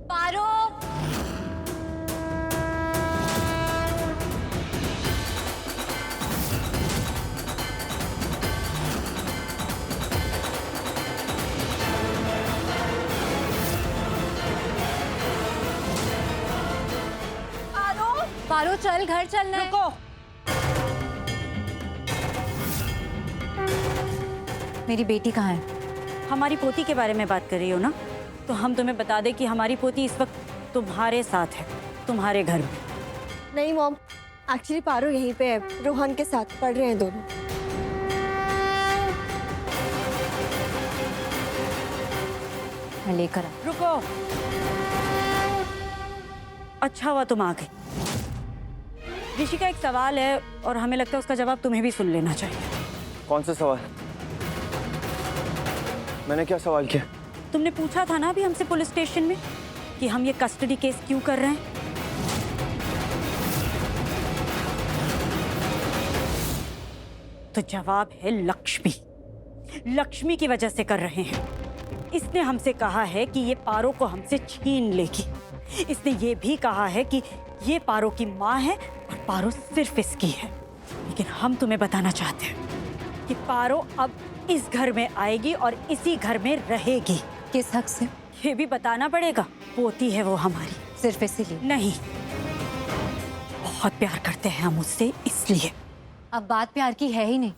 पारो। पारो चल, घर चलना है। रुको। मेरी बेटी कहाँ है? हमारी पोती के बारे में बात कर रही हो ना? तो हम तुम्हें बता दें कि हमारी पोती इस वक्त तुम्हारे साथ है, तुम्हारे घर में। नहीं मॉम, एक्चुअली पारो यहीं पे है, रोहन के साथ पढ़ रहे हैं दोनों। मैं लेकर रुको। अच्छा हुआ तुम आ गई। ऋषि का एक सवाल है और हमें लगता है उसका जवाब तुम्हें भी सुन लेना चाहिए। कौन सा सवाल? मैंने क्या सवाल किया? तुमने पूछा था ना अभी हमसे पुलिस स्टेशन में कि हम ये कस्टडी केस क्यों कर रहे हैं। तो जवाब है लक्ष्मी। लक्ष्मी की वजह से कर रहे हैं। इसने हमसे कहा है कि ये पारो को हमसे छीन लेगी। इसने ये भी कहा है कि ये पारो की माँ है और पारो सिर्फ इसकी है। लेकिन हम तुम्हें बताना चाहते हैं कि पारो अब इस घर में आएगी और इसी घर में रहेगी। किस हक से? ये भी बताना पड़ेगा। पोती है वो हमारी। सिर्फ इसीलिए? नहीं, बहुत प्यार करते हैं हम उससे, इसलिए। अब बात प्यार की है ही नहीं।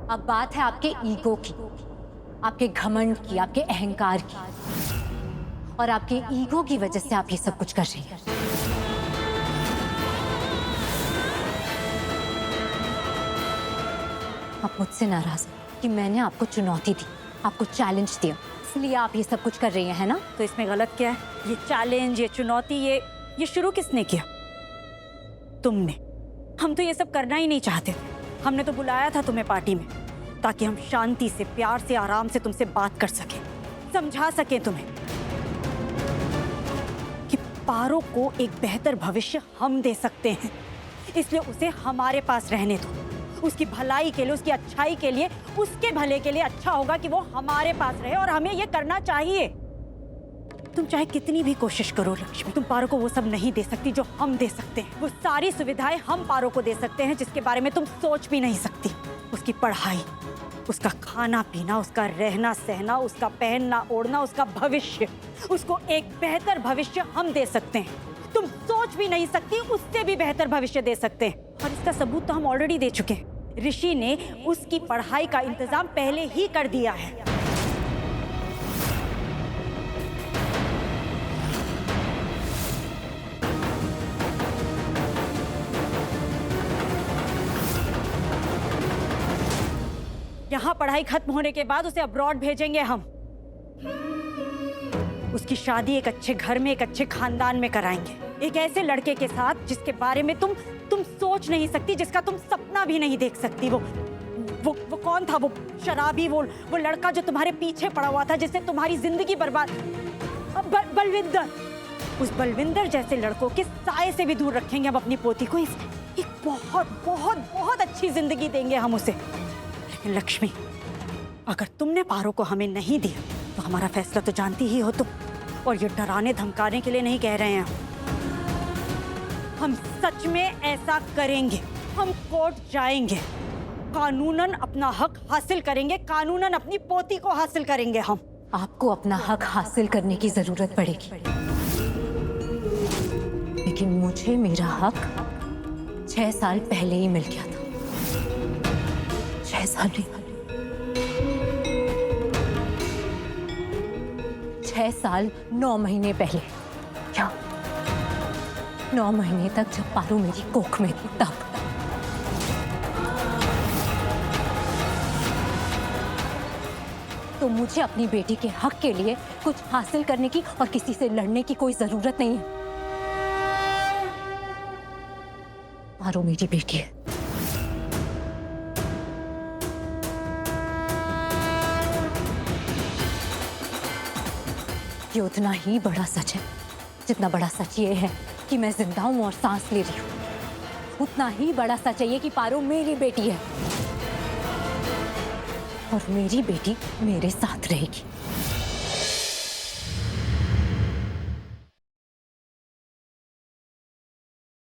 अब बात है आपके ईगो की, आपके घमंड की, आपके अहंकार की। और आपके ईगो की वजह से आप ये सब कुछ कर रही हैं। आप मुझसे नाराज हैं कि मैंने आपको चुनौती दी, आपको चैलेंज दिया, इसलिए आप ये सब कुछ कर रही हैं, है ना? तो इसमें गलत क्या है? ये चैलेंज, ये चुनौती, ये शुरू किसने किया? तुमने। हम तो ये सब करना ही नहीं चाहते थे। हमने तो बुलाया था तुम्हें पार्टी में ताकि हम शांति से, प्यार से, आराम से तुमसे बात कर सकें, समझा सकें तुम्हें कि पारो को एक बेहतर भविष्य हम दे सकते हैं। इसलिए उसे हमारे पास रहने दो। उसकी भलाई के लिए, उसकी अच्छाई के लिए, उसके भले के लिए अच्छा होगा कि वो हमारे पास रहे और हमें ये करना चाहिए। तुम चाहे कितनी भी कोशिश करो लक्ष्मी, तुम पारो को वो सब नहीं दे सकती जो हम दे सकते हैं। वो सारी सुविधाएं हम पारो को दे सकते हैं जिसके बारे में तुम सोच भी नहीं सकती। उसकी पढ़ाई, उसका खाना पीना, उसका रहना सहना, उसका पहनना ओढ़ना, उसका भविष्य, उसको एक बेहतर भविष्य हम दे सकते हैं। तुम सोच भी नहीं सकती, उससे भी बेहतर भविष्य दे सकते हैं। और इसका सबूत तो हम ऑलरेडी दे चुके हैं। ऋषि ने उसकी पढ़ाई का इंतजाम पहले ही कर दिया है। यहाँ पढ़ाई खत्म होने के बाद उसे अब्रॉड भेजेंगे हम। उसकी शादी एक अच्छे घर में, एक अच्छे खानदान में कराएंगे, एक ऐसे लड़के के साथ जिसके बारे में तुम सोच नहीं सकती, जिसका तुम सपना भी नहीं देख सकती। वो कौन था? वो शराबी, वो लड़का जो तुम्हारे पीछे पड़ा हुआ था, जिससे तुम्हारी जिंदगी बर्बाद। बलविंदर। उस बलविंदर जैसे लड़कों के साए से भी दूर रखेंगे हम अपनी पोती को। एक बहुत बहुत बहुत अच्छी जिंदगी देंगे हम उसे। लेकिन लक्ष्मी, अगर तुमने पारो को हमें नहीं दिया तो हमारा फैसला तो जानती ही हो तुम। और ये डराने धमकाने के लिए नहीं कह रहे हैं हम सच में ऐसा करेंगे। हम कोर्ट जाएंगे, कानूनन अपना हक हासिल करेंगे, कानूनन अपनी पोती को हासिल करेंगे हम। आपको अपना हक हासिल करने की जरूरत पड़ेगी, लेकिन मुझे मेरा हक 6 साल पहले ही मिल गया था। 6 साल नहीं, 6 साल 9 महीने पहले। क्या 9 महीने तक जब पारो मेरी कोख में थी तब। तो मुझे अपनी बेटी के हक के लिए कुछ हासिल करने की और किसी से लड़ने की कोई जरूरत नहीं है। पारो मेरी बेटी है। ये उतना ही बड़ा सच है जितना बड़ा सच ये है कि मैं जिंदा हूं और सांस ले रही हूं। उतना ही बड़ा सच है ये कि पारो मेरी बेटी है। और मेरी बेटी मेरे साथ रहेगी।